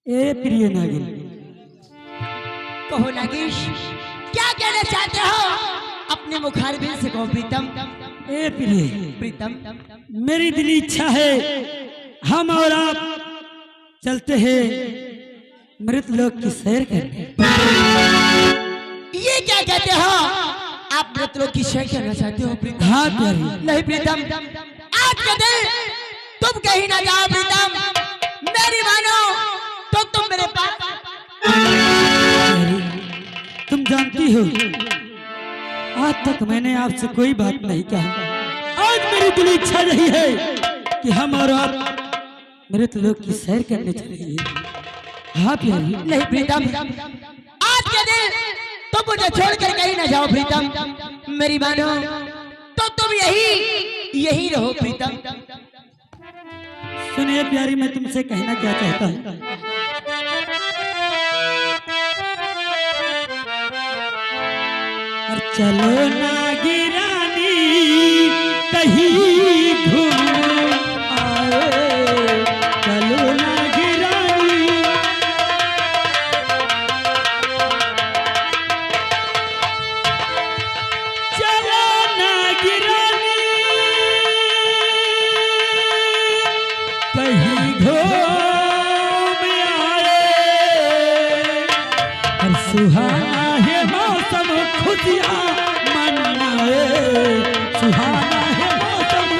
ए प्रिय नागिन, कहो नागेश, क्या कहना चाहते हो? अपने मुखारबिन से कहो प्रीतम। ए प्रिय प्रीतम, मेरी दिली इच्छा है हम और आप चलते हैं मृत लोक की सैर करने। ये क्या कहते हो? आप मृत लोक की सैर करना चाहते हो प्रीतम? हाँ प्यारी, नहीं प्रीतम, आज के दिन तुम कहीं ना जाओ प्रीतम। मेरी मानो तो तुम मेरे पास। प्यारी, तुम जानती हो आज तक मैंने आपसे कोई बात नहीं कहा। आज मेरी दिली इच्छा यही है कि हम और आप मृत लोक की सैर करने चलेंगे। हाँ प्यारी। नहीं प्रीतम, आज के दिन तुम मुझे छोड़कर कहीं ना जाओ प्रीतम। मेरी मानो तो तुम यही रहो प्रीतम। सुनिए प्यारी, मैं तुमसे कहना क्या चाहता हूँ। और चलो ना गिरानी कहीं घूम आए, चलो ना गिरानी। चलो ना गिरानी कहीं घूम आए, और सुहाना है मौसम खुशियाँ मनाए, सुहाना है मौसम।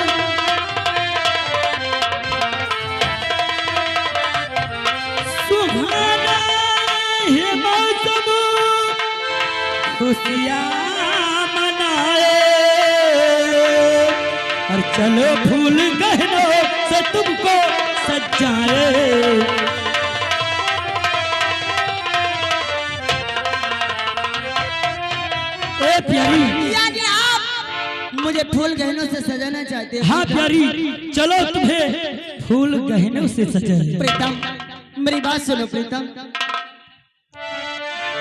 सुहाना है मौसम खुशियाँ मनाए, और चलो फूल गहनों से तुमको सजाए। ए प्यारी, यानी आप मुझे फूल गहनों से सजाना चाहते हो? हाँ प्यारी, चलो तुम्हें फूल गहनों से सजाए। प्रीतम, मेरी बात सुनो प्रीतम।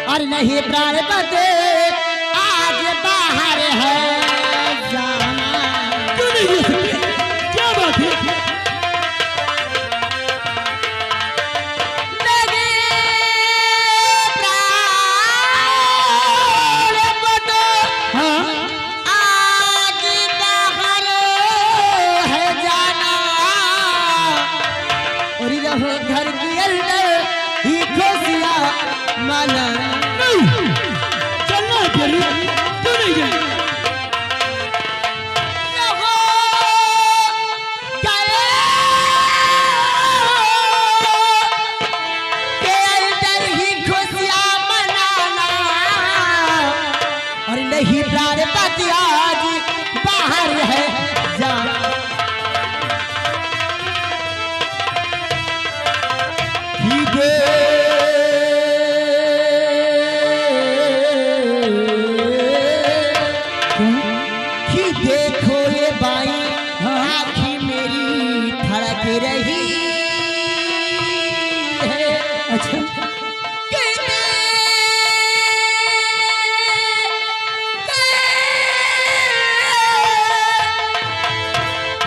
और नहीं प्राण बते आज बाहर है जाना। क्यों नहीं ये सकते? क्या बात है? हाँ आज बाहर है जाना। और रहो घर के अंदर ही खुशियाँ मना। नहीं, चलना है प्यारी, क्यों नहीं गई? रहो गए के अंदर ही खुशियाँ मनाना। और नहीं प्राण पति आज बाहर है जाना। कि देखो ये बाई आँखी मेरी धड़क रही है। अच्छा,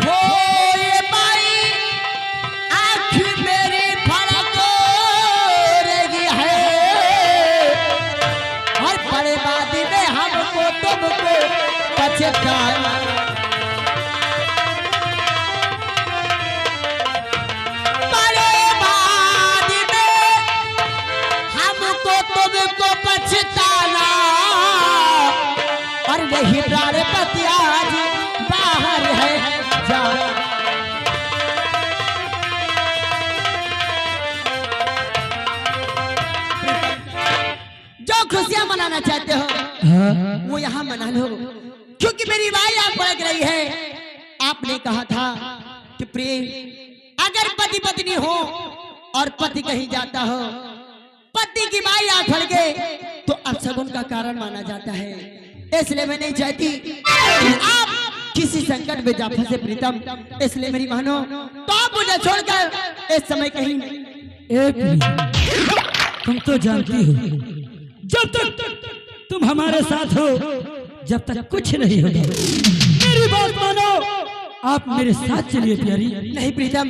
हो ये बाई आँखी मेरी धड़क रही है। और बर्बादी में हमको तुमको पछताना। बर्बादी में हमको तुमको पछताना। और वही प्राण पति आज बाहर है जाना। जो खुशियां मनाना चाहते हो हाँ वो यहाँ मना लो, क्योंकि मेरी वाई आप भड़क रही है। आपने कहा था कि प्रिय, अगर पति पत्नी हो और पति कहीं जाता हो, पति की वाई आप भड़के तो अपशगुन का कारण माना जाता है। इसलिए मैं नहीं चाहती कि आप किसी संकट में जा फंसे प्रीतम। इसलिए मेरी मानो तो आप मुझे छोड़कर इस समय कहीं एक मिनट, तुम तो जानती हो जब तक तुम हमारे साथ हो जब तक कुछ नहीं होगा। मेरी बात मानो, आप मेरे साथ चलिए प्यारी। नहीं प्रीतम,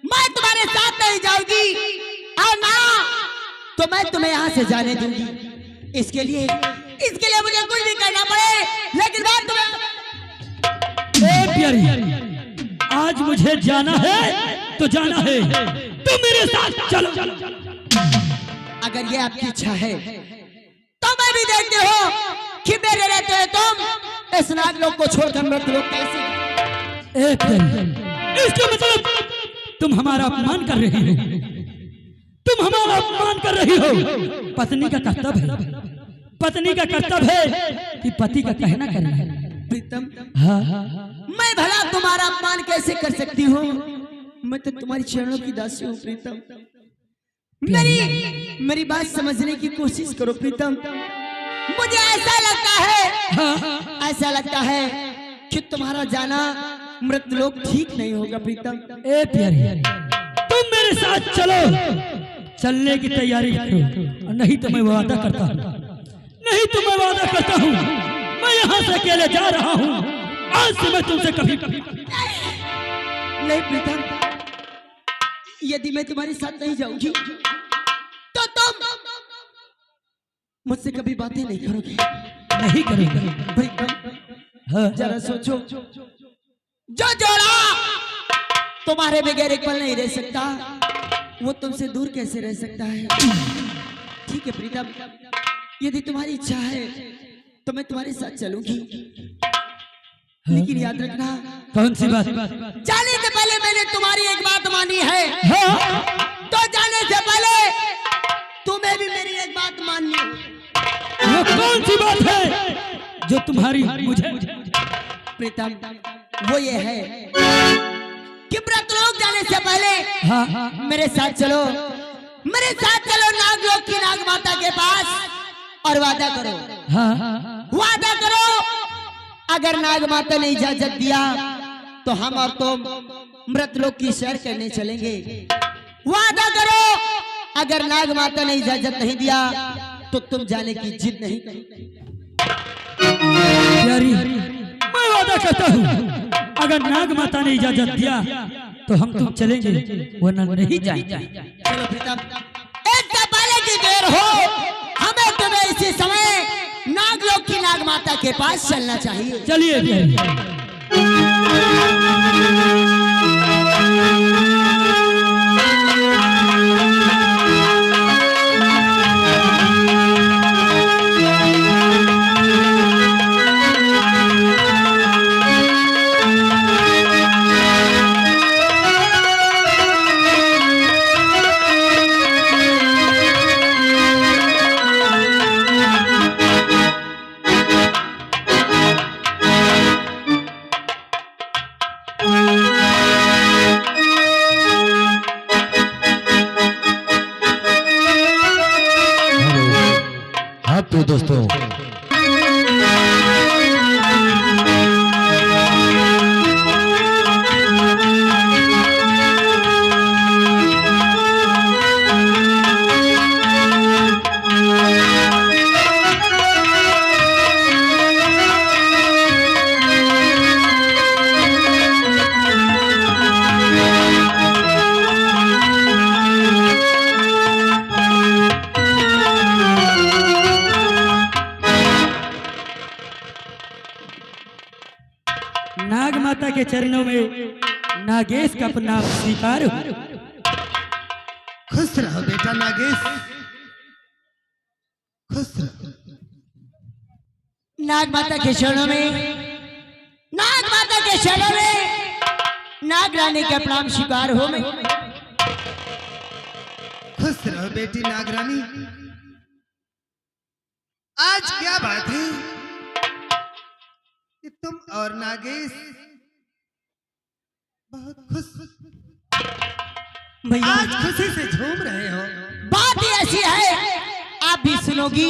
मैं तुम्हारे साथ नहीं जाऊंगी। और ना तो मैं तुम्हें यहाँ से जाने दूंगी। इसके लिए मुझे कुछ भी करना पड़े, लेकिन बात तुम्हें। ए प्यारी, आज मुझे जाना है तो जाना है, तुम मेरे साथ चलो। अगर ये आपकी इच्छा है तो मैं भी देखते हो कि मेरे रहते हुए तुम इस नागलोक को छोड़कर मृत्यु लोक कैसे। ए प्यारी, इसका मतलब तुम हमारा अपमान कर रही हो, तुम हमारा अपमान कर रही हो। पत्नी का कर्तव्य है, पत्नी का कर्तव्य है कि पति का कहना करना है। प्रीतम, हाँ, मैं भला तुम्हारा अपमान कैसे कर सकती हूँ? मैं तो तुम्हारी चरणों की दासी हूँ प्रीतम। मेरी बात समझने की कोशिश करो प्रीतम। मुझे ऐसा लगता है कि तुम्हारा जाना मृतलोक ठीक नहीं होगा प्रीतम। ए प्यारी, तुम मेरे साथ चलो, चलने की तैयारी करो, नहीं तो मैं वादा करता हूँ, नहीं तो मैं वादा करता हूँ, मैं यहाँ से अकेले जा रहा हूँ। आज से मैं तुमसे कभी नहीं प्रीतम, यदि मैं तुम्हारे साथ नहीं जाऊंगी तो तुम मुझसे कभी बातें नहीं करोगे। नहीं करेंगे प्रीतम, हाँ, जरा सोचो, जो जोड़ा तुम्हारे बगैर एक पल नहीं रह सकता, वो तुमसे दूर कैसे रह सकता है? ठीक है प्रीतम, यदि तुम्हारी इच्छा है तो मैं तुम्हारे साथ चलूंगी, लेकिन याद रखना। कौन सी बात? जाने से पहले मैंने तुम्हारी एक बात मानी है, हाँ, तो जाने से पहले तुम्हें भी मेरी एक बात माननी है। वो कौन सी बात है जो तुम्हारी मुझे? प्रीतम, वो ये है कि मृतलोक जाने से पहले हाँ, मेरे साथ चलो, मेरे साथ चलो नागलोक की नाग माता के पास और वादा करो, हाँ, वादा करो, अगर नाग माता ने इजाजत दिया तो हम और तुम मृतलोक की सैर करने चलेंगे। वादा करो, अगर नाग माता ने इजाजत नहीं दिया तो तुम जाने की जिद नहीं करोगे। प्यारी, मैं वादा करता हूँ, अगर नाग माता ने इजाजत दिया तो हम तुम चलेंगे, वरना नहीं जाएंगे। चलो प्रीतम, एक पहले की देर हो, हमें तुम्हें इसी समय नागलोक की नाग माता के पास चलना चाहिए। चलिए प्यारी। तो दोस्तों नाग माता के चरणों में नागेश का प्रणाम स्वीकार हो। खुश रहो बेटा नागेश, खुश रहो। नाग माता के चरणों में, नाग माता के चरणों में नाग रानी का प्रणाम स्वीकार हो। मैं खुश रहो बेटी नागरानी। आज क्या बात है कि तुम और नागेश बहुत खुश, भैया आज खुशी से झूम रहे हो। बात ही ऐसी है, आप भी सुनोगी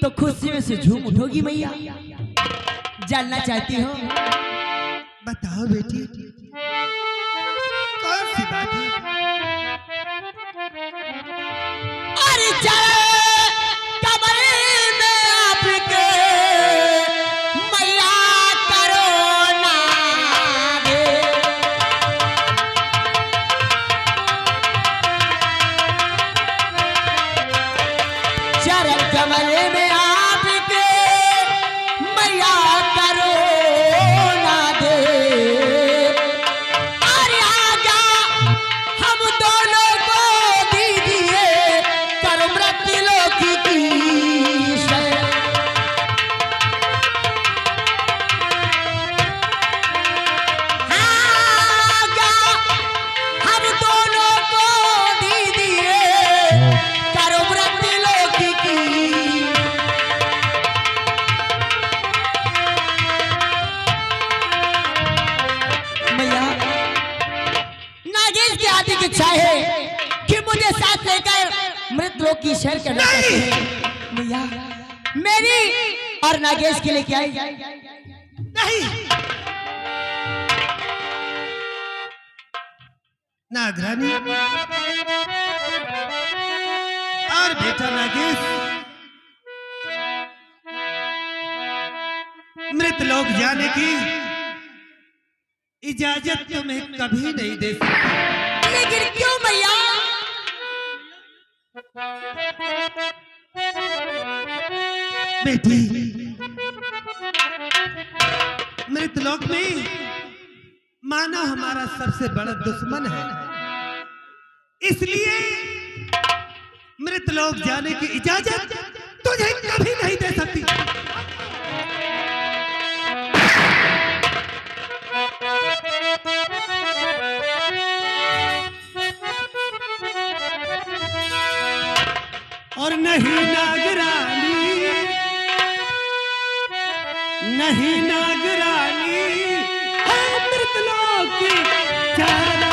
तो खुशी में से झूम उठोगी। मैया जानना चाहती हो? बताओ बेटी, कौन सी बात है? अरे चले कमल में आपके मैया करो नागे। है कि मुझे साथ लेकर मृत लोक की सैर करना चाहते हैं मैया। मेरी और नागेश के लिए क्या है? नहीं, नागरानी और बेटा नागेश मृत लोक जाने की इजाजत तुम्हें कभी नहीं दे सकती। लेकिन क्यों मैया? बेटी, मृत लोक में मानव हमारा सबसे बड़ा दुश्मन है, इसलिए मृत लोक जाने की इजाजत तुझे कभी नहीं दे सकती। और नहीं नागरानी, नहीं नागरानी, मृत लोक की चारणा।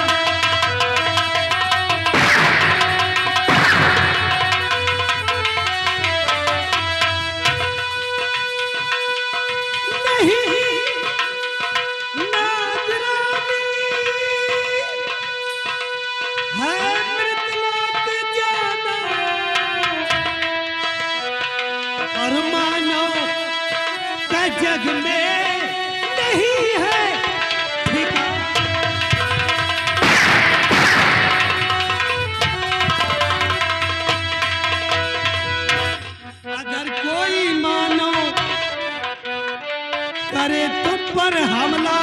नहीं नागरानी, मृत लोक जाना और मानो का जग में नहीं है ठिकाना। अगर कोई मानो करे तुम पर हमला,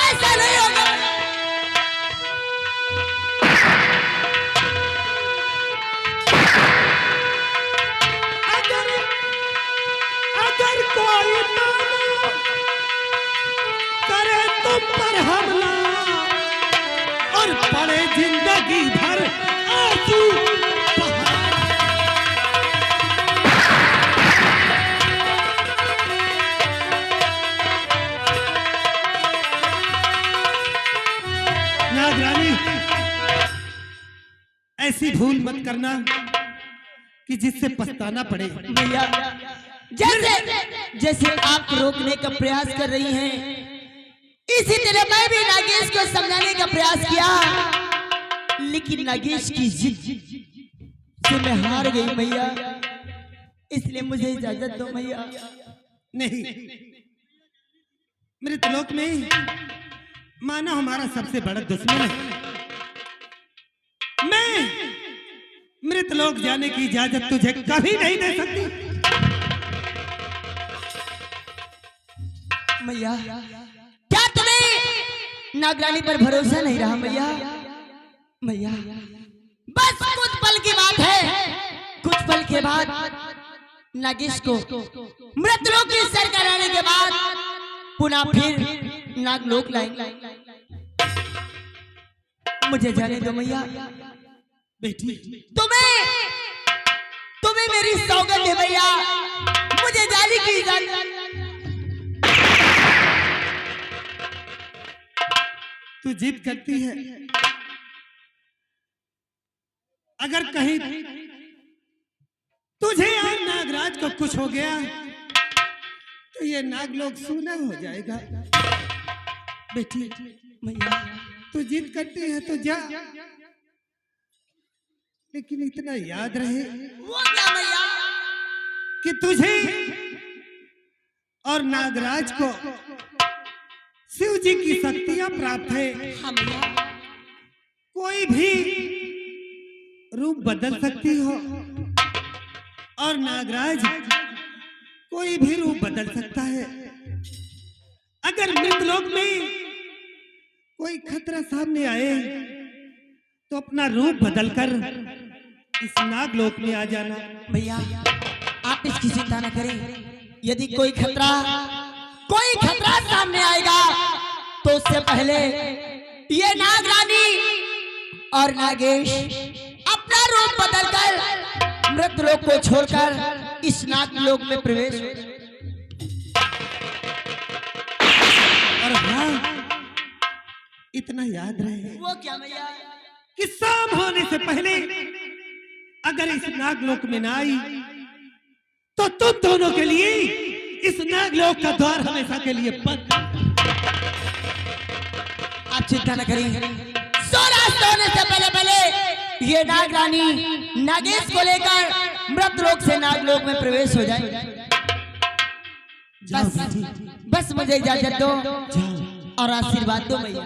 ऐसा नहीं होगा। अगर अगर कोई मानो करे तुम पर हमला और पड़े जिंदगी भर आंसू बहा। नागरानी, ऐसी भूल मत करना कि जिससे पछताना पड़े। भैया जैसे जैसे आप रोकने का प्रयास कर रही हैं, इसी तरह मैं भी नागेश को समझाने का प्रयास किया, लेकिन नागेश की जिद से मैं हार गई भैया। इसलिए मुझे इजाजत दो भैया। नहीं, मृत लोक में मानव हमारा सबसे बड़ा दुश्मन है। मैं मृत लोक जाने की इजाजत तुझे कभी नहीं दे सकती। मैया क्या तुम्हें नागरानी पर भरोसा नहीं रहा मैया? मैया बस कुछ पल की बात है, कुछ पल के बाद नागेश को मृत लोक की सैर कराने के बाद पुनः फिर नागलोक लाएंगे। मुझे जाने दो मैया। बेटी, तुम्हें मेरी सौगंध है भैया, मुझे जाने की इजाजत। तू जिद करती है, अगर कहीं तुझे और नागराज को कुछ हो गया तो ये नागलोक सूना हो जाएगा। बेटी, मैया तू जिद करती है तो जा, लेकिन इतना याद रहे वो क्या मैया? कि तुझे और नागराज को शिव जी की शक्तियां प्राप्त है। हाँ मैया। कोई भी रूप बदल सकती हो और नागराज कोई भी रूप बदल सकता है। अगर मृतलोक में कोई खतरा सामने आए तो अपना रूप बदलकर इस नागलोक में आ जाना। भैया आप इसकी चिंता न करें, यदि कोई खतरा सामने आएगा तो उससे पहले ये नागरानी और नागेश अपना रूप बदलकर मृतलोक को छोड़कर इस नागलोक में प्रवेश। और हाँ, इतना याद रहे वो क्या भैया? कि शाम होने से पहले अगर इस नागलोक में ना आई तो तुम दोनों के लिए इस नागलोक का द्वार हमेशा के लिए बंद। आप चिंता न करिए, सूर्यास्त होने से पहले पहले ये नागरानी नागेश को लेकर मृत लोक से नागलोक में प्रवेश हो जाए। बस बस मुझे इजाजत दो और आशीर्वाद दो भैया।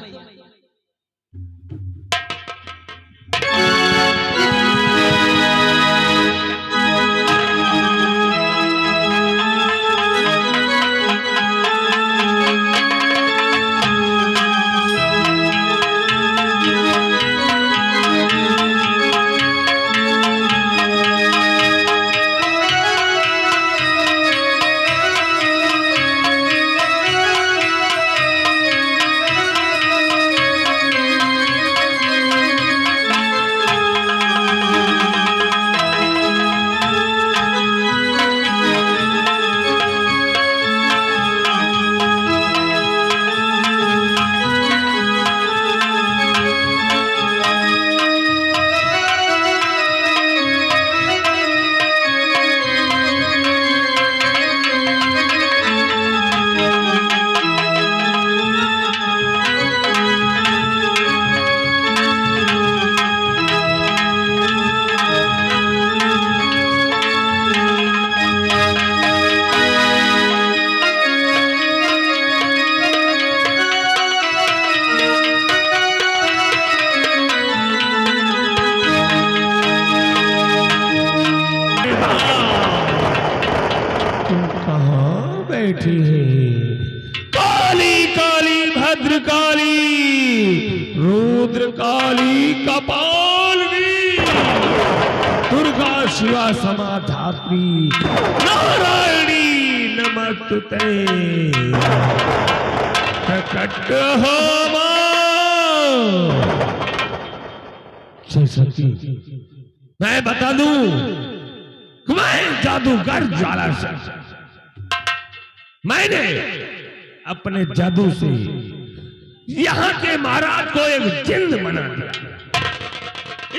बैठी है काली काली भद्रकाली रुद्र काली कपालिनी दुर्गा शिवा समाधात्री नारायणी नमस्तुते प्रकट हो मां। सती मैं बता दूं कि मैं जादूगर ज्वाला से मैंने अपने जादू से यहाँ के महाराज को एक जिंद बना दिया।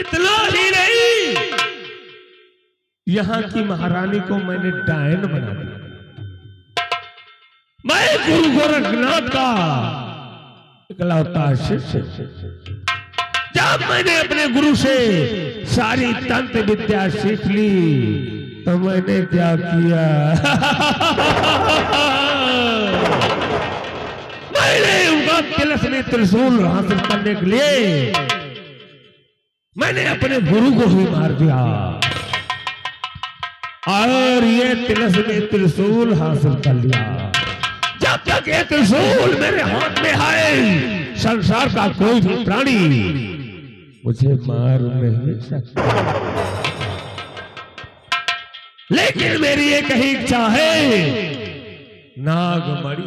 इतना ही नहीं, यहाँ की महारानी को मैंने डायन बना दिया। मैं गुरु गोरखनाथ का इकलौता शिष्य। जब मैंने अपने गुरु से सारी तंत्र विद्या सीख ली तो मैंने क्या किया मैंने उनका तिलस्मी त्रिशूल हासिल करने के लिए मैंने अपने गुरु को ही मार दिया और ये तिलस्मी त्रिशूल हासिल कर लिया। जब तक ये त्रिशूल मेरे हाथ में आए संसार का कोई भी प्राणी मुझे मार नहीं सकता। लेकिन मेरी एक ही इच्छा है, नागमणि।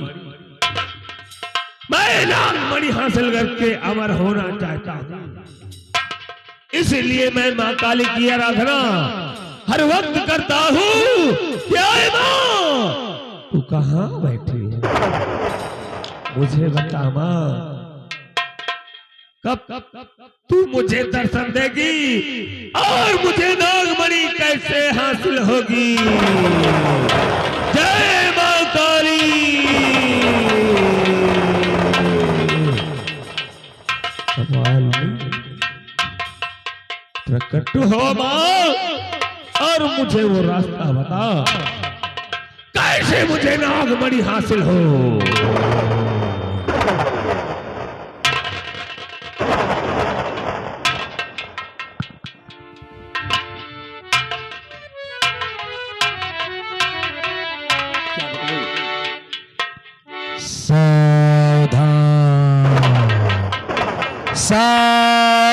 मैं नागमणि हासिल करके अमर होना चाहता हूं। इसलिए मैं मां काली की आराधना हर वक्त करता हूं। क्या है मां? तू कहां बैठी है? मुझे बता मां, कब तू मुझे दर्शन देगी और मुझे नागमणि कैसे हासिल होगी? जय मां काली। कमाल प्रकट हो मां और मुझे वो रास्ता बता, कैसे मुझे नागमणि हासिल हो। सावधान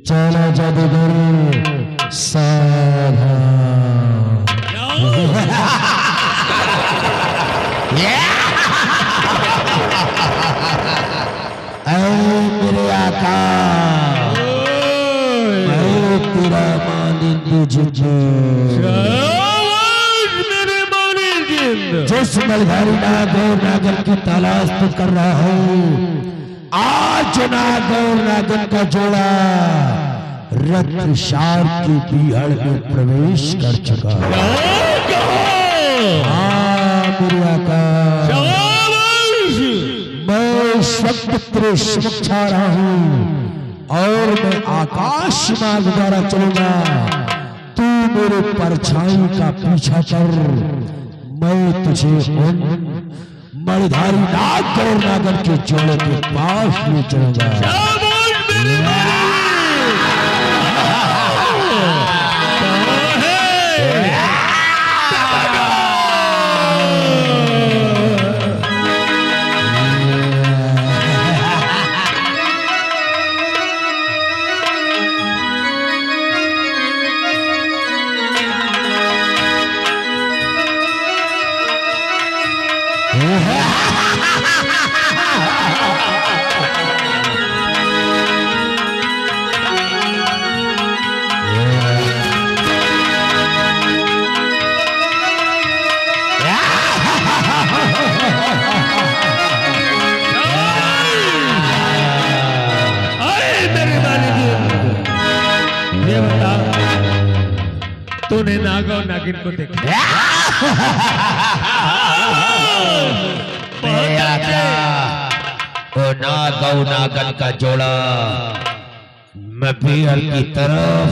चलो जादूगर सावधान। मेरे आका तेरा मानिंद तुझे मानिंद जिस मलधारी नाग और नागन की तलाश तो कर रहा हूँ, आज नाग और नागन का जोड़ा रत्नशाल की बिहड़ में प्रवेश कर चुका है। हाँ मेरे आका, मैं इस वक्त तेरे समक्ष आ रहा हूँ और मैं आकाश मार्ग द्वारा चलूंगा। तू मेरे परछाई का पीछा कर, मैं तुझे उन मणिधारी नाग और नागर के जोड़े के पास ले चलूंगा। तूने नाग और नागिन को देखा? वो नाग और नागन का जोड़ा मैं बिहड़ की तरफ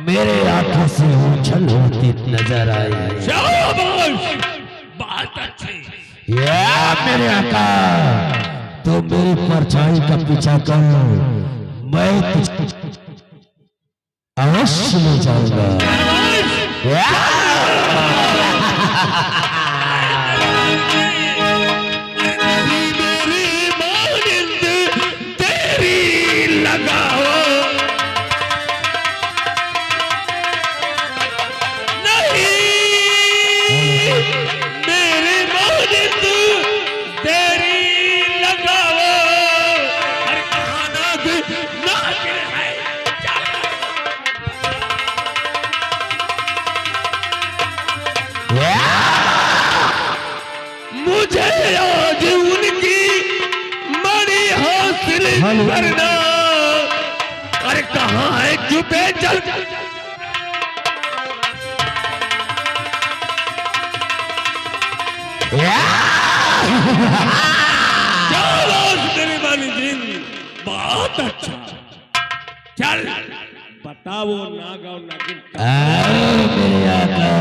मेरे आंखों से उछल होती नजर आई। शाबाश, बात अच्छी। या मेरे आका, तो मेरी परछाई का पीछा कर, मैं तुझे अवश्य ले जाऊंगा। मेरी मानिंद तेरी लगाओ नहीं, मेरी मानिंद तेरी लगाओ। अरे कहाँ नाग नाग है? मुझे आज उनकी मणि हासिल करना। अरे कहाँ है? चुपे चल। शाबाश तेरी बानी जिन, बहुत अच्छा। चल बताओ नाग और नागिन मेरे आका,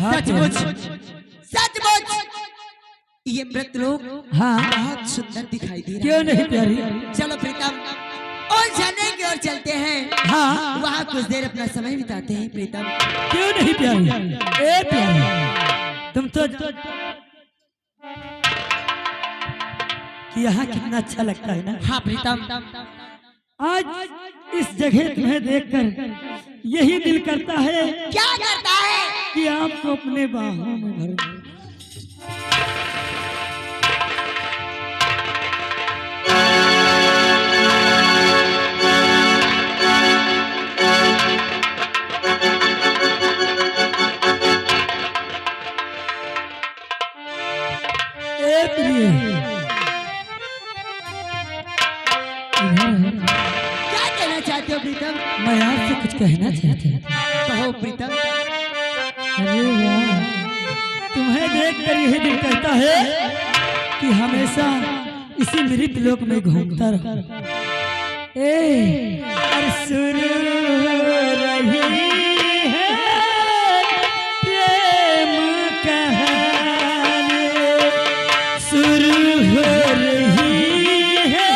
सचमुच सचमुच ये व्रत लोग हाँ बहुत सुंदर दिखाई दे रहा क्यों नहीं प्यारी? है। चलो प्रीतम और झरने की ओर चलते हैं, हाँ वहाँ कुछ देर अपना समय बिताते हैं। प्रीतम क्यों नहीं प्यारी? ए प्यारी, तुम तो कि यहाँ कितना अच्छा लगता है ना। हाँ प्रीतम, आज इस जगह तुम्हें देखकर यही दिल करता है क्या करता है? कि आपको अपने बाहों में भर दूं। ए प्रिय, क्या कहना चाहते हो प्रीतम? मैं आपसे कुछ कहना चाहती हूँ। कहो प्रीतम। अरे वाह, तुम्हें देखकर यही दिल कहता है कि हमेशा इसी मृत लोक में घूमता रहो। ए सुर रही है प्रेम कहानी, सुर हो रही है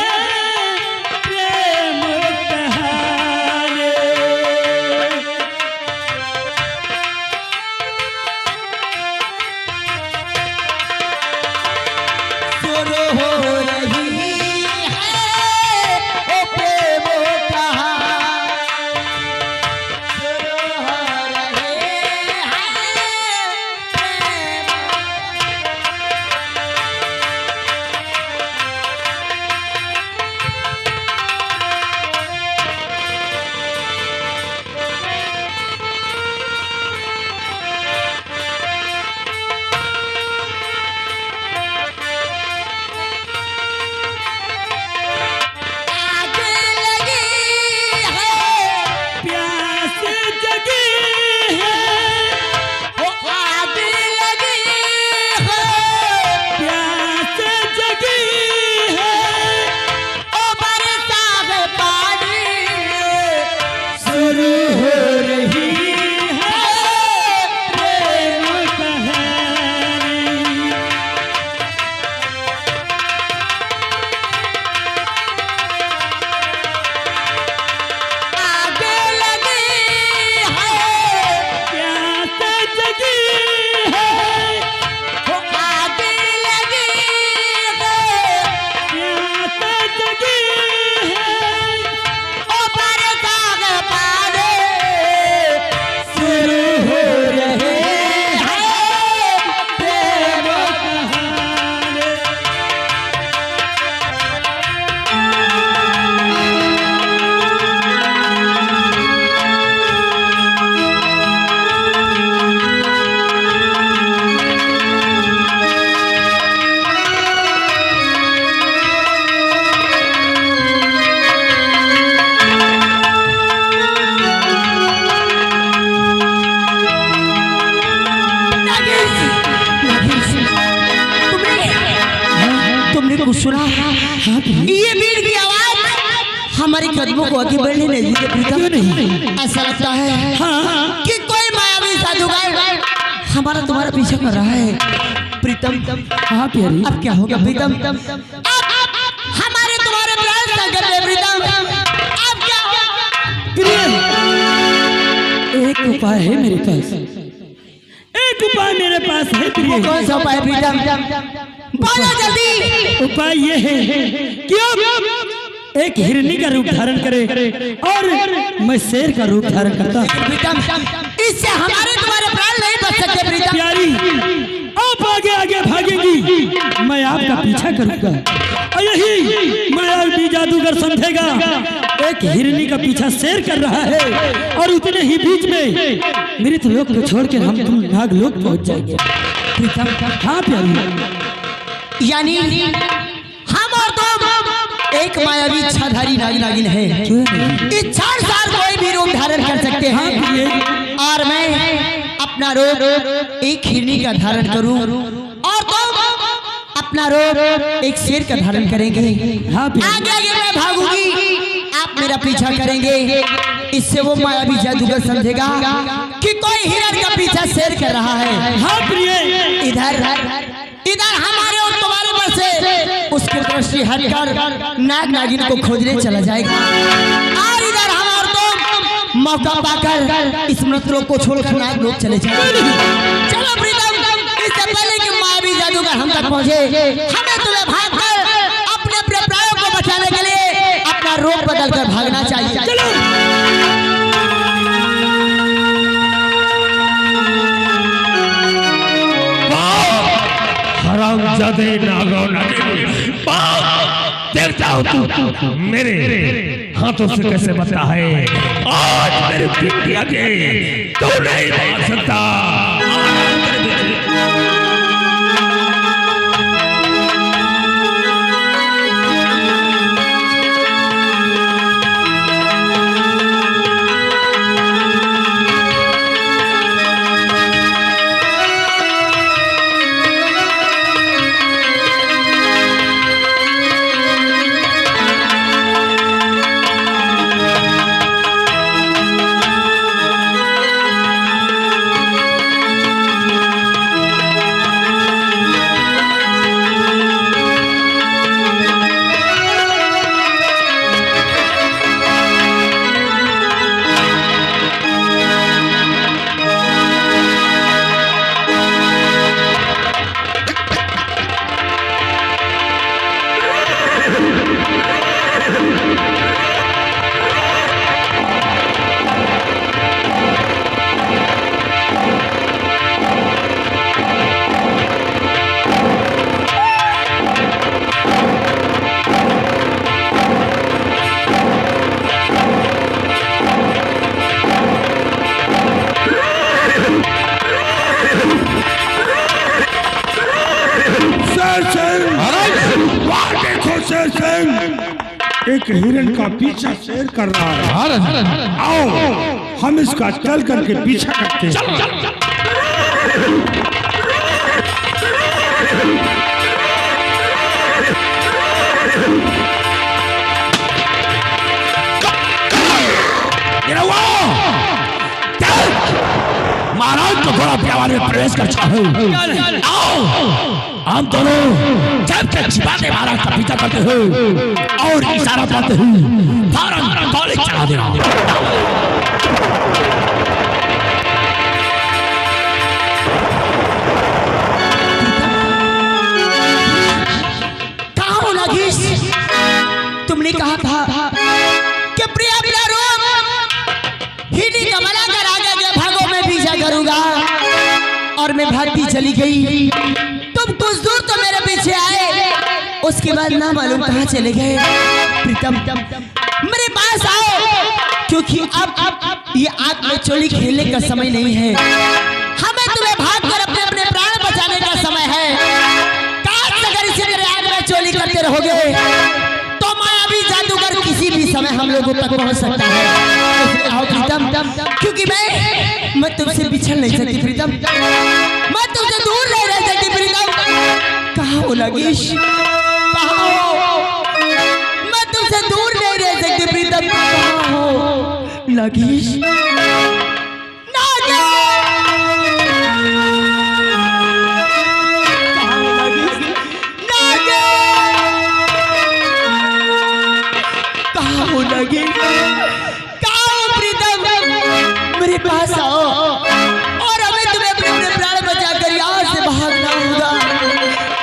प्रेम कहानी। कुछ सुना? हाँ प्रिय, ये बीड़ की आवाज हमारे कदमों को आगे बढ़ने नहीं देती प्रीतम। क्यों नहीं? ऐसा लगता है हाँ कि कोई मायावी जादूगर हमारा तुम्हारा पीछा कर रहा है प्रीतम। हाँ प्यारी, अब क्या होगा प्रीतम? अब हमारे तुम्हारे प्राण संकट में प्रीतम, अब क्या होगा? प्रिय एक उपाय है मेरे पास, एक उपाय मेरे पास है प्रिय। कौन सा उपाय प्रीतम? बोलो जल्दी। उपाय ये है कि अब एक हिरनी का रूप धारण करे और मैं शेर का रूप धारण करता हूं। प्रीतम, इससे हमारे तुम्हारे प्राण नहीं बच सकते प्रीतम। प्यारी, आप आगे आगे भागेंगी, मैं आपका पीछा करूंगा और यही मायावी जादूगर समझेगा एक हिरनी का पीछा शेर कर रहा है और उतने ही बीच में मृत लोक को छोड़कर हम तुम नागलोक पहुंच जाएंगे। हाँ प्यारी, यानी हम और तुम एक मायावी इच्छाधारी नागिन है। क्यों नहीं? इच्छा अनुसार कोई भी रूप धारण कर सकते हाँ हैं प्रिय, और मैं अपना रूप एक हिरनी का धारण करूं और तुम अपना रूप एक शेर का धारण करेंगे। हाँ प्रिय, आगे आगे मैं भागूंगी, आप मेरा पीछा करेंगे। इससे वो मायावी जादूगर समझेगा कि कोई हिरण का पीछा शेर कर रहा है। हाँ प्रिय, इधर इधर हमारे और तुम्हारे पर से उसकी दृष्टि हटकर नाग नागिन को खोजने चला जाएगा और इधर हम और तुम मौका पाकर इस मृतलोक को छोड़कर नाग लोग चले जाएंगे। चलो प्रीतम, इससे पहले कि मायावी जादूगर हम तक पहुंचे, हमें तुम्हें भागकर अपने अपने प्राणों को बचाने के लिए अपना रूप बदलकर भागना चाहिए। चलो हरामजादे नागो नागिन, देखता हूँ तू मेरे हाथों से कैसे बचता है। आज मेरे पीठ के आगे तू नहीं भाग सकता। एक हिरण का पीछा शेर कर रहा है। आओ हम इसका चल करके पीछा करते हैं। महाराज तो थोड़ा प्यार में प्रवेश कर चाहे। आओ हम दोनों जब तक छिपाते महाराज का पीछा करते हैं और इशारा करते हैं, फौरन गोली चला देना। कहाँ हो नागेश? तुमने कहा था कि प्रिया प्रिया रूप हिरनी का बना कर आगे आगे भागो, मैं पीछा करूंगा। और मैं भागती चली गई, तुम कुछ दूर तो मेरे पीछे आए, उसके बाद ना मालूम कहाँ चले गए। प्रीतम मेरे पास आओ, क्योंकि अब ये आग में चोली खेलने का समय नहीं है, हमें तुम्हें भागकर अपने अपने प्राण बचाने का समय है। काश अगर इसी तरह आग में चोली करते रहोगे तो मायावी जादूगर किसी भी समय हम लोगों तक पहुंच सकता है। आओ प्रीतम, क्योंकि मैं तुमसे बिछड़ नहीं सकती प्रीतम, मैं तुमसे दूर नहीं रह सकती प्रीतम। कहाँ हो नागेश? कहाँ हो? मैं तुमसे दूर नहीं रह सकती प्रीतम, कहाँ हो? नागेश, नागेश! कहाँ हो नागेश? नागेश! कहाँ हो नागेश? कहाँ हो प्रीतम? मेरे पास आओ और हमें तुम्हें अपने अपने प्राण बचाकर यहाँ से भागना होगा।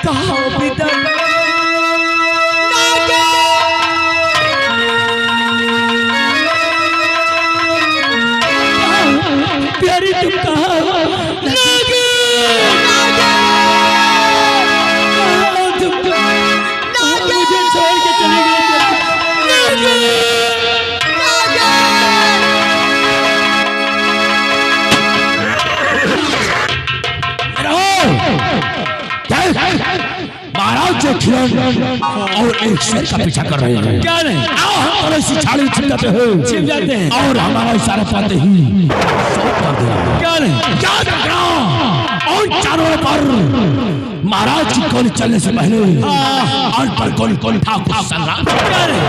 कहाँ हो प्रीतम? प्यारी तुम कहाँ हो? मुझे छोड़ के चले गए। महाराज जो खिलौन और एक शेर का पीछा कर रहे हैं। क्या नहीं? आओ हम और ऐसी छाड़ी छिप जाते हैं, छिप जाते हैं और हमारा इशारा पाते ही शॉट कर दें। क्या नहीं? क्या करना? और चारों पर महाराज की गोली चलने से पहले और पर गोली गोली ठाकुर संग्राम। क्या नहीं?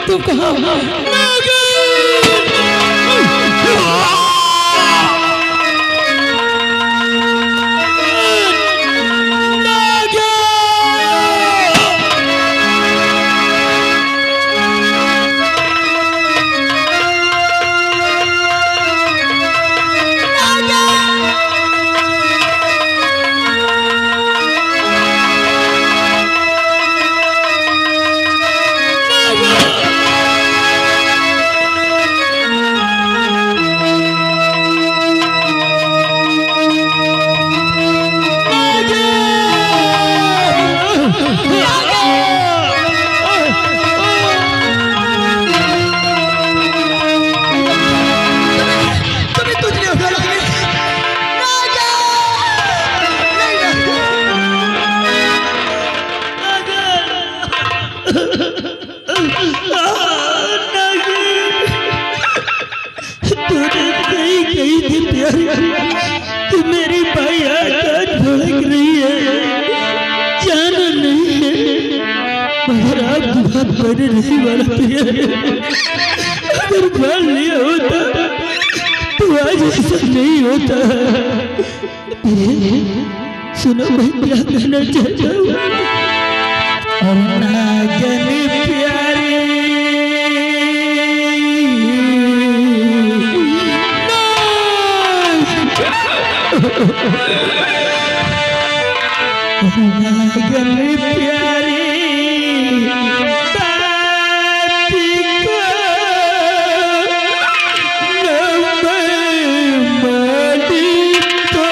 तुम कहाँ हो? तू मेरी भाई आकाश भड़क रही है, जाना नहीं है मगर आप बहुत बड़े रहने वाला प्यार। अगर जान लिया होता तो आज ऐसा नहीं होता। सुनो मैं क्या कहना चाहता हूँ। और नागन प्यारी नागन प्यारी बाती को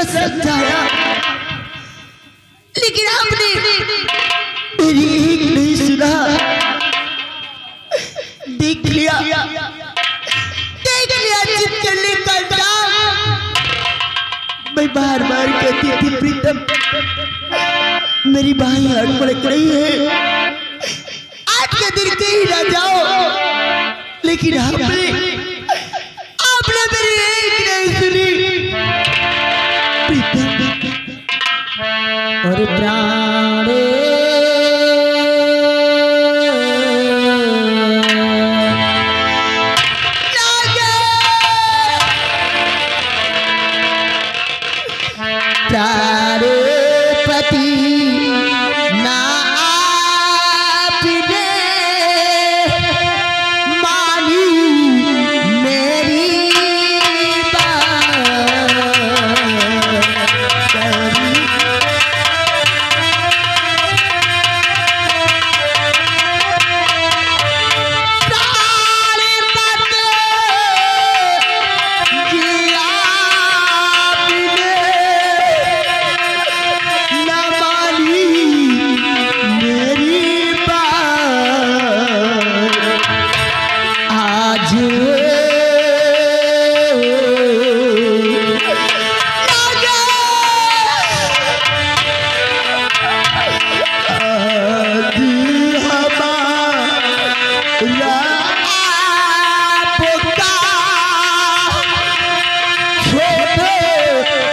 समझाया लेकिन आपने मेरी एक नहीं सुना। देख लिया जिद करने का इल्जाम। मैं बार बार कहती थी प्रीतम मेरी बाई हाथ पड़क रही है, आज के दिन कहीं ना जाओ, लेकिन आपने मेरी एक नहीं सुनी। और प्राणे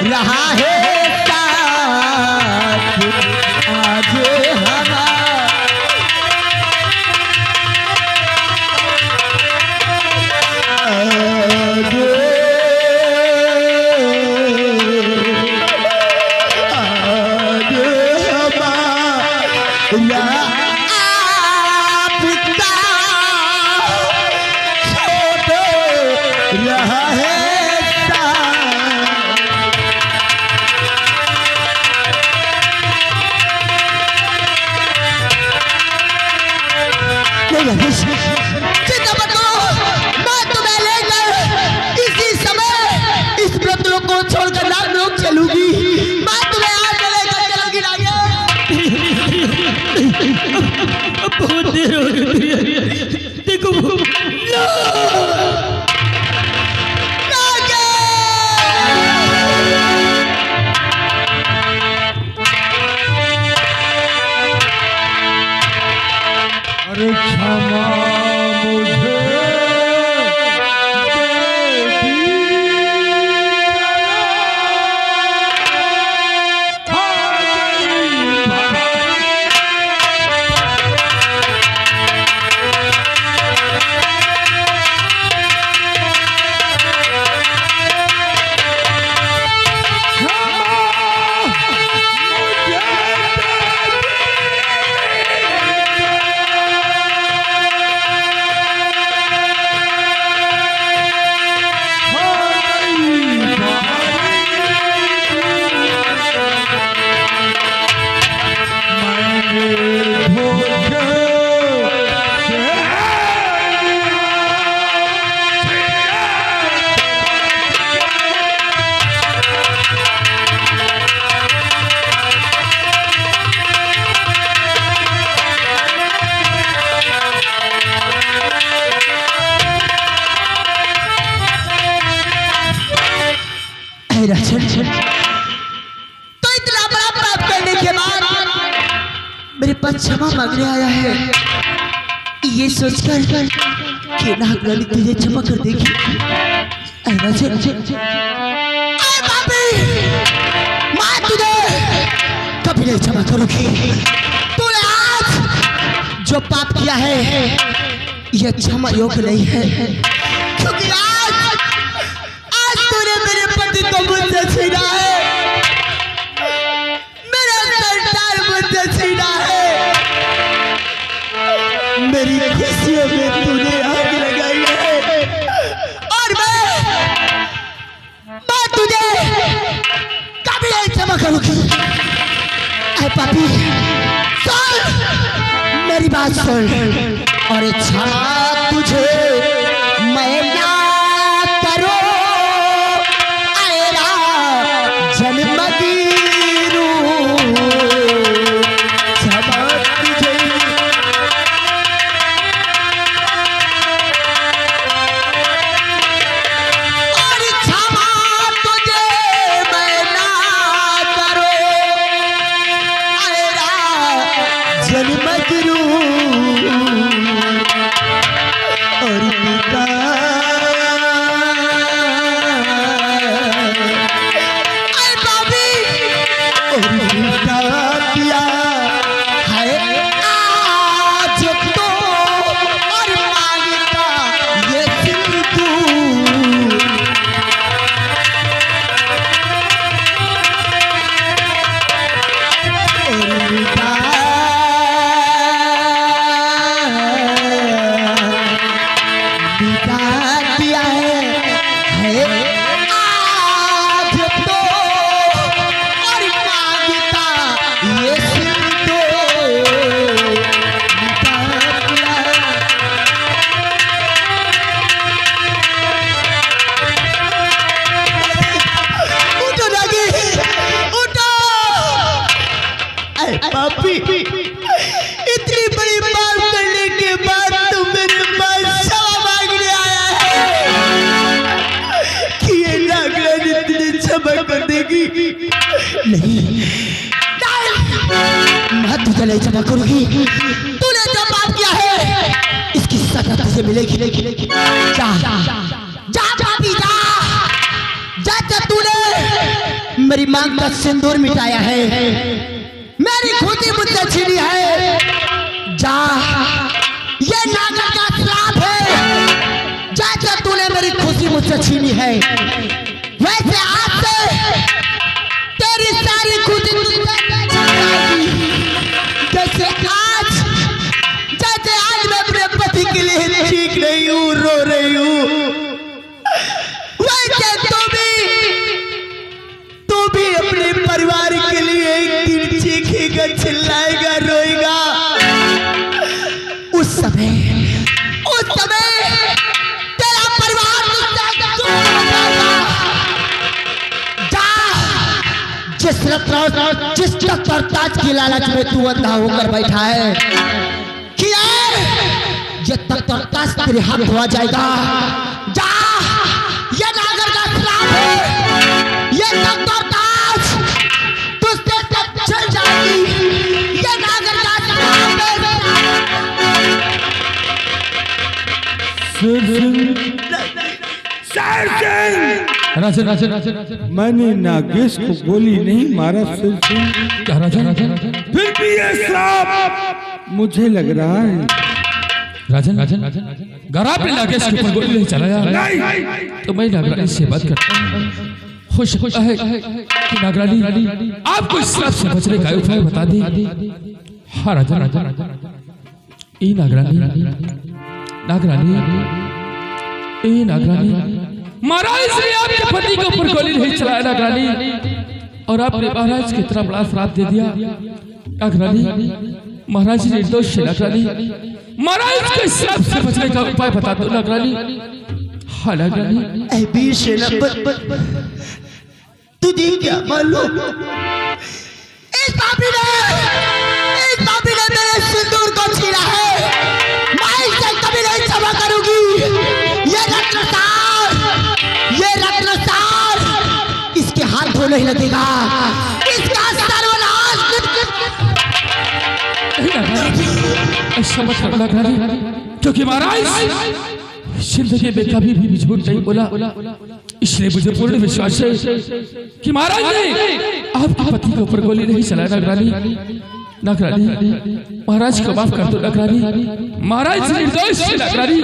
रहा है साथ आज हमारा चिंता मत करो, मैं तुम्हें लेकर इसी समय इस व्रत लोक को छोड़कर नागलोक चलूंगी। मैं तुम्हें आज लेकर चलूंगी राजा। अब बहुत देर हो गई है। देखो अरे क्षमा मुझे तो इतना बड़ा पाप करने के बाद मेरे पास क्षमा मांगने आया है, ये सोचकर कि नागरानी तुझे क्षमा कर देगी। मैं तुझे कभी नहीं क्षमा करूंगी। तूने आज जो पाप किया है यह क्षमा योग्य नहीं है, क्योंकि आज तूने मेरे पति को मुझसे छीना है, मेरा संसार मुझसे छीना है, मेरी खुशियों में तूने आग लगाई है, और मैं तुझे कभी नहीं क्षमा करूंगी। ऐ पापी सुन, मेरी बात सुन, और क्षमा तुझे मैं ना करो क्या नहीं क्षमा करूंगी। तूने जो पाप किया है इसकी सजा तुझे मिलेगी। जा जा पापी जा, जा तूने मेरी मांग का सिंदूर मिटाया है, मेरी खुदी मुझसे छीनी है। जा, ये नागर का श्राप है। जा तूने मेरी खुशी मुझसे छीनी है, वैसे आज से तेरी सारी खुशी जैसे आज मैं अपने पति के लिए चीख रही हूँ, रो रही हूँ, वैसे तू भी अपने परिवार के लिए एक दिन चीखेगा, चिल्लाएगा, रोएगा। उस समय तेरा परिवार तुझसे दूर हो जाएगा। जा, जिस तख्त और ताज की लालच में तू अंधा होकर बैठा है, किया ये तख्त और ताज तेरे हाथ धोआ जाएगा। जा, ये नागर का श्राप है, ये तख्त और ताज तुझसे चल जाएगी। ये नागर का श्राप है। राजन, मैंने नागेश को गोली नहीं मारा सिर सिंह। क्या राजन? फिर भी ये श्राप मुझे लग रहा है। राजन, अगर आपने नागेश के ऊपर गोली नहीं चलाया तो मैं नागरानी से बात करता हूँ। हो सकता है कि नागरानी आपको इस श्राप से बचने का उपाय बता दे। हाँ राजन, ए नागरानी, महाराज ने आपके पति के ऊपर गोली नहीं चलाया नागरानी, और आपने महाराज की तरह बड़ा श्राप दे दिया। नागरानी, महाराज निर्दोष है नागरानी, महाराज के श्राप से बचने का उपाय बता दो नागरानी। हाँ नागरानी। ऐ वीर सेनापति, तुझे क्या मालूम, इस पापी ने मेरे सिंदूर को छीना है। मैं इसे कभी नहीं क्षमा करूंगी। ये रत्नसार इसके हाथ धो नहीं लगेगा, इसका सर्वनाश। क्योंकि महाराज जिंदगी में कभी भी झूठ नहीं बोला, इसलिए मुझे पूर्ण विश्वास है कि महाराज ने आपके पति के ऊपर गोली नहीं चलाया। नागरानी, महाराज को माफ कर दो नागरानी, महाराज निर्दोष है नागरानी,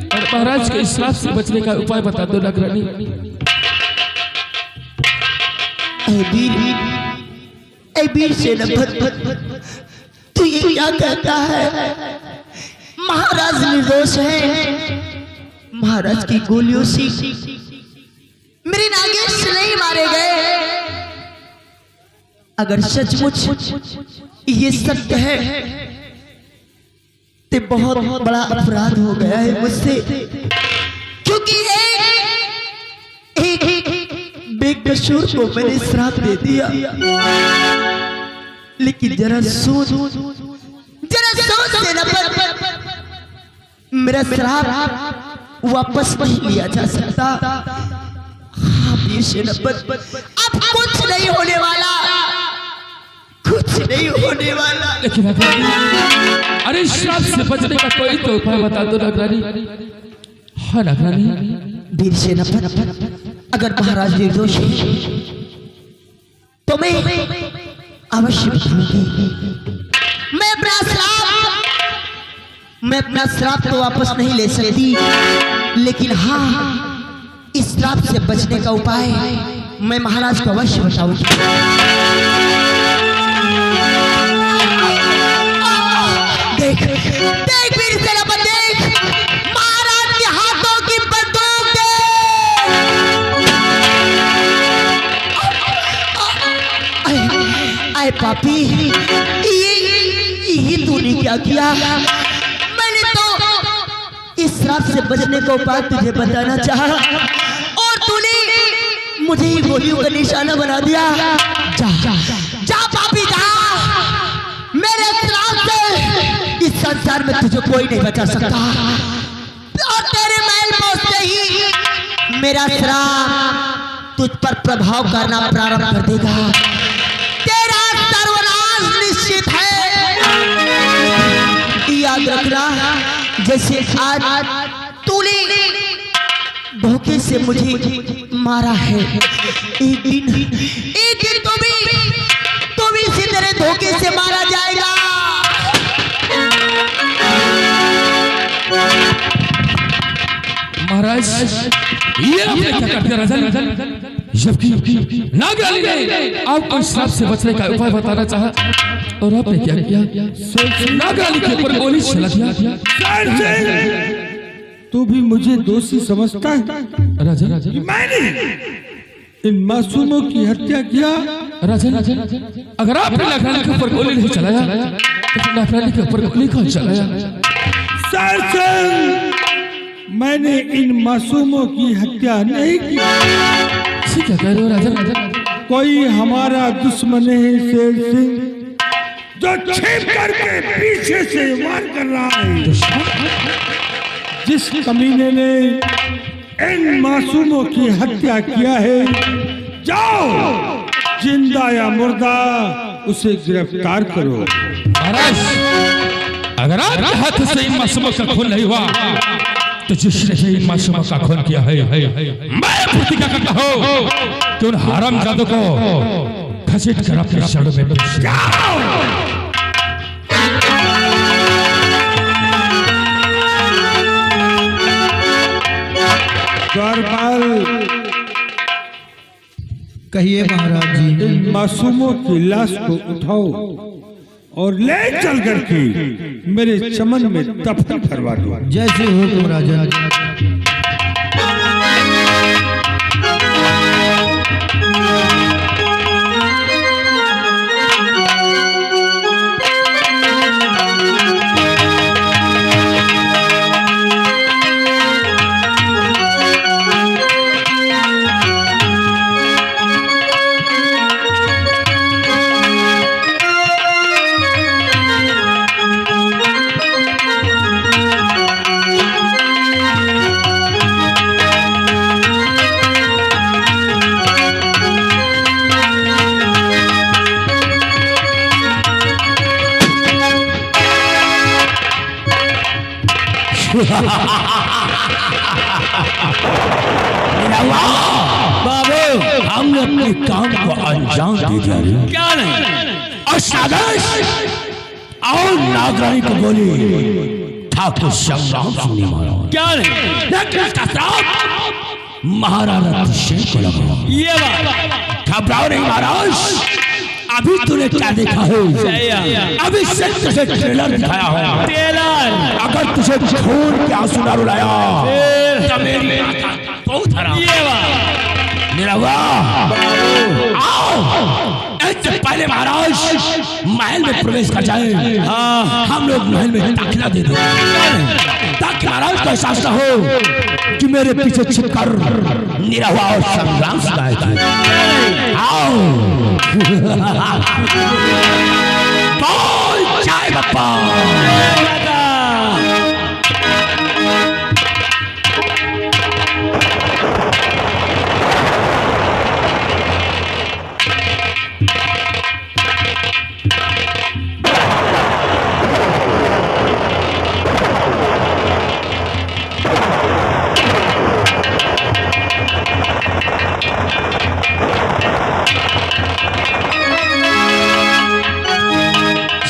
और महाराज के इस श्राप से बचने का उपाय बता दो नागरानी। ऐ वीर सेनापति, तू ये क्या कहता है? महाराज निर्दोष है, महाराज की गोलियों से मेरे नागेश नहीं मारे गए। अगर सचमुच ये सत्य है तो बहुत बड़ा अपराध हो गया है मुझसे, क्योंकि एक बेकसूर को मैंने श्राप दे दिया। लेकिन जरा सोच सेनापति, मेरा श्राप वापस नहीं लिया जा सकता। सेनापति, अब कुछ नहीं होने वाला, कुछ नहीं होने वाला। लेकिन अरे श्राप से बचने का कोई तो उपाय बता दो नागरानी। हाँ नागरानी। वीर सेनापति, अगर महाराज निर्दोष है तो मैं अवश्य बताऊंगी। मैं अपना श्राप तो वापस नहीं ले सकती, लेकिन हाँ, इस श्राप से बचने का उपाय मैं महाराज को अवश्य बताऊंगी। देख वीर सेनापति, देख, महाराज के हाथों की बंदूक आए पापी, ये तूने क्या किया? मैंने तो इस श्राप से बचने का उपाय तुझे बताना चाहा, और तूने मुझे ही गोलियों का निशाना बना दिया। जा पापी जा, मेरे श्राप से इस संसार में तुझे कोई नहीं बचा सकता, और तेरे महल पहुंचते ही मेरा श्राप तुझ पर प्रभाव करना प्रारंभ कर देगा। तेरा सर्वनाश निश्चित है। याद रखना, जैसे आज तूने धोखे से मुझे मारा है, एक दिन तो भी इसी तरह धोखे से मारा जाएगा। महाराज ये आपने क्या कर दिया राजन? जबकि नागरानी ने आपको श्राप से बचने का उपाय बताना चाहा और आपने क्या किया? नागरानी के ऊपर गोली चला दिया। तू भी मुझे दोषी समझता है? राजन मैंने इन मासूमों की हत्या किया। राजन अगर आपने नागरानी के ऊपर गोली नहीं चलाया तो फिर नागरानी के ऊपर गोली कौन चलाया? मैंने इन मासूमों की हत्या नहीं की। क्या कह रहे हो राजन? कोई हमारा दुश्मन है शेर सिंह, जो छिप करके पीछे से वार कर रहा है। जिस कमीने ने इन मासूमों की हत्या किया है, जाओ जिंदा या मुर्दा उसे गिरफ्तार करो। महाराज अगर आपके हाथ से इन मासूमों का खून नहीं हुआ तो जिसने इन मासूमों का खून किया है मैं प्रतिज्ञा करता हूं कि उन हरामजादों को घसीट कर अपने शरण में द्वारपाल, कहिए महाराज जी। इन मासूमों की लाश को उठाओ और ले चल करके मेरे चमन में दफन करवा दो। जैसे हुक्म राजा। बाबू, हमने अपने काम को अंजाम दे दिया। क्या नहीं और साजिश और नागरानी को गोली ठाकुर संग्राम सिंह ने मारा। क्या नहीं इसका श्राप महाराणा शेर को लगा। ये बात घबराओ नहीं महाराज, अभी तूने क्या देखा है? अभी सिर्फ से ट्रेलर दिखाया है। ट्रेलर अगर तुझे खून के आंसू ना रुलाया तो मेरी बहुत हराम। ये बात मेरा वाह, आओ इससे पहले महाराज महल में प्रवेश कर जाए। हम लोग महल में दाखिला दे दें ताकि महाराज को एहसास न हो कि मेरे पीछे छिपकर निरहुआ और संग्राम सिखाए थे। आओ बोल जय बप्पा।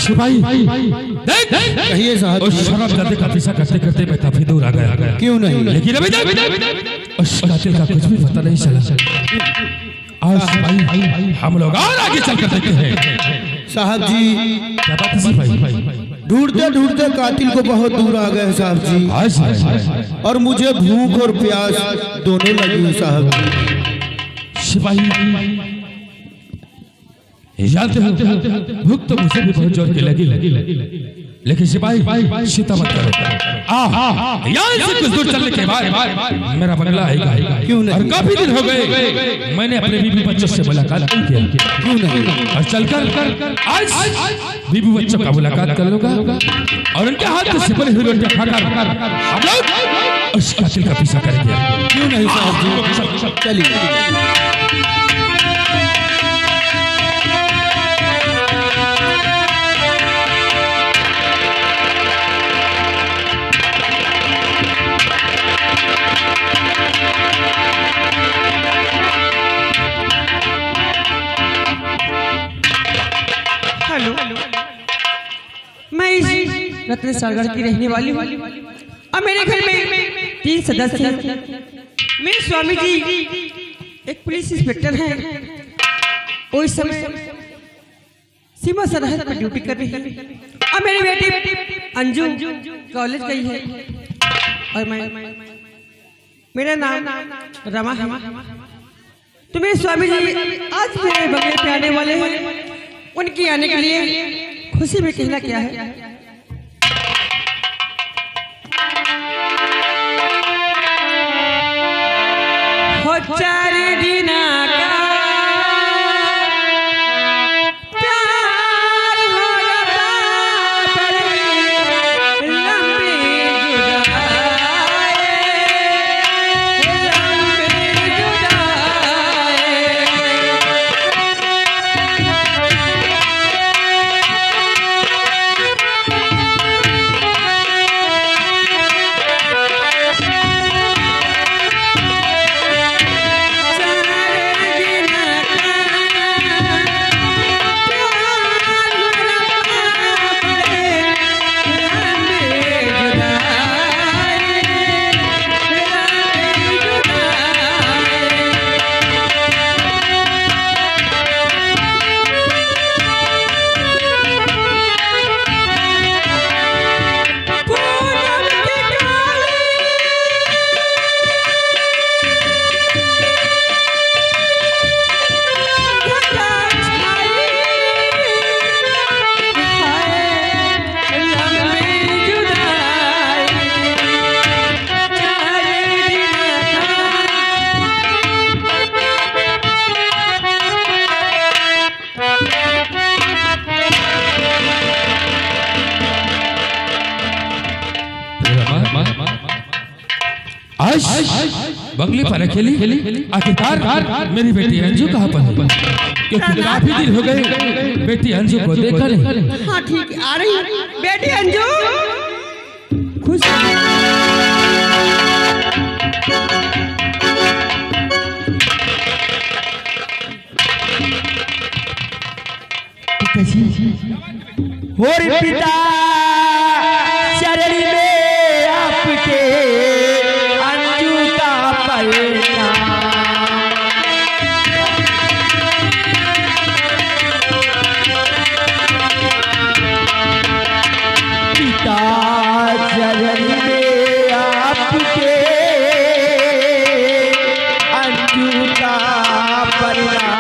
सिपाही देख कहिए साहब। उस शराबजादे का पीछा करते करते मैं काफी दूर आ गया। क्यों नहीं? लेकिन अभी तक उस कातिल का कुछ भी पता नहीं चला। आज सिपाही हम लोग और आगे चल कर देखते हैं। साहब जी क्या बात है सिपाही? ढूंढते ढूंढते कातिल को बहुत दूर आ गए साहब जी, आज और मुझे भूख और प्यास दोनों लगी है साहब जी। सिपाही जानते हो भूख तो मुझे भी बहुत जोर की लगी, लेकिन सिपाही चिंता मत करो। यहाँ से कुछ दूर चलने के बाद मेरा बंगला आएगा। क्यों नहीं? और काफी दिन हो गए मैंने अपने बीबी बच्चों से मुलाकात नहीं किया। क्यों नहीं? और चलकर आज बीबी बच्चों का मुलाकात कर लूंगा और उनके हाथ से बनी हुई रोटियां खाकर हम लोग उस कातिल का पीछा करेंगे। क्यों नहीं साहब जी? चलिए। दक्षिण सागर की रहने वाली हूँ। अब मेरे घर में 3 सदस्य हैं। मेरे स्वामी जी एक पुलिस इंस्पेक्टर हैं। वो इस समय सीमा सरहद पर ड्यूटी कर रही है। अब मेरी बेटी अंजू कॉलेज गई है और मेरा नाम रमा है। तो मेरे स्वामी जी आज मेरे बंगले पे आने वाले हैं। उनके आने के लिए खुशी में कहना क्या है। हो 4 दिन का प्यार हो लंबी आज बंगले पर अकेली आखिरकार मेरी बेटी अंजू कहाँ पर है? क्योंकि काफी दिन हो गए बेटी अंजू को देखा नहीं। हाँ ठीक है, आ रही बेटी अंजू। खुश और पिता चरण में आपके अंजू का पलना पिता चरण में आपके अंजू का पलना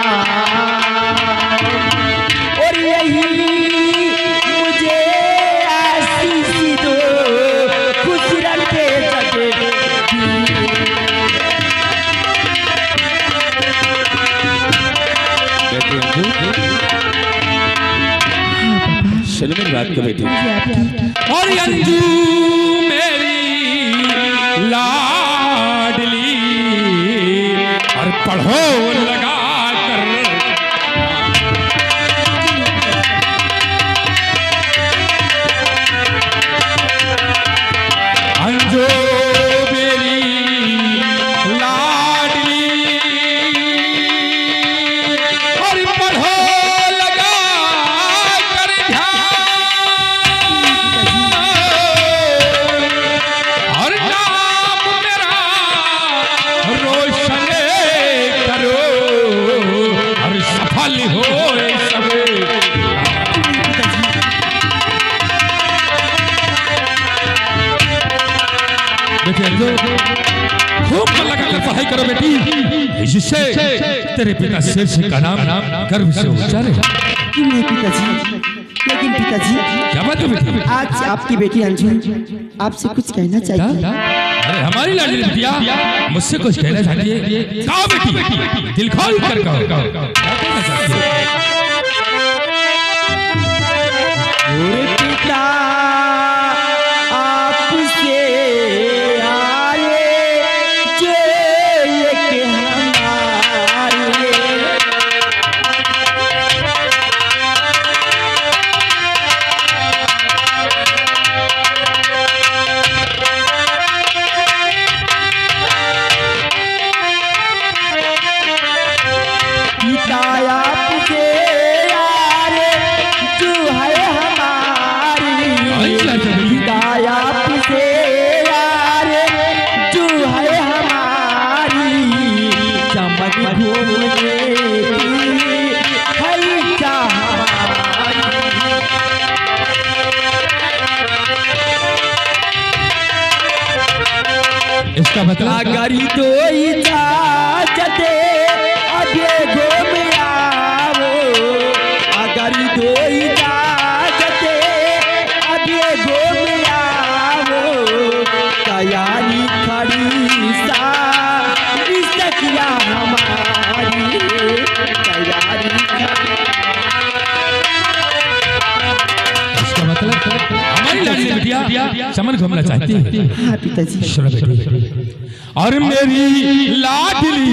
और यही मुझे आशीष दो खुश रखे सुनो मेरी बात को बेटी। और अंजू मेरी लाडली और पढ़ो लगा कर अंजू मेरी लाडली और पढ़ो लगा कर और नाम मेरा रोशन करो और सफल हो सब। बेटी अंजू खूब मन लगाकर पढ़ाई करो बेटी, जिससे तेरे पिता शेर सिंह का नाम गर्व से उच्चारे। क्यों नहीं पिताजी? लेकिन पिताजी क्या बात है बेटी? आज आपकी बेटी अंजू आपसे कुछ कहना क्या? चाहिए। अरे हमारी लाडली बिटिया मुझसे कुछ कहना चाहती है। कहो बेटी, दिल खोल कर कहो, क्या कहना चाहती है? और पिता आपसे आए जो एक हमारे पिता आपसे आए जो है हमारी इसका मतलब अगर तो इजाजत अबे घूम आओ, अगर तो इजाजत अबे घूम आओ, तैयारी खड़ी सारी सखिया हमारी, तैयारी इसका मतलब हमारी लाडली बिटिया चमन घूमना चाहती है। हाँ पिताजी। सुनो बेटी, और मेरी लाडली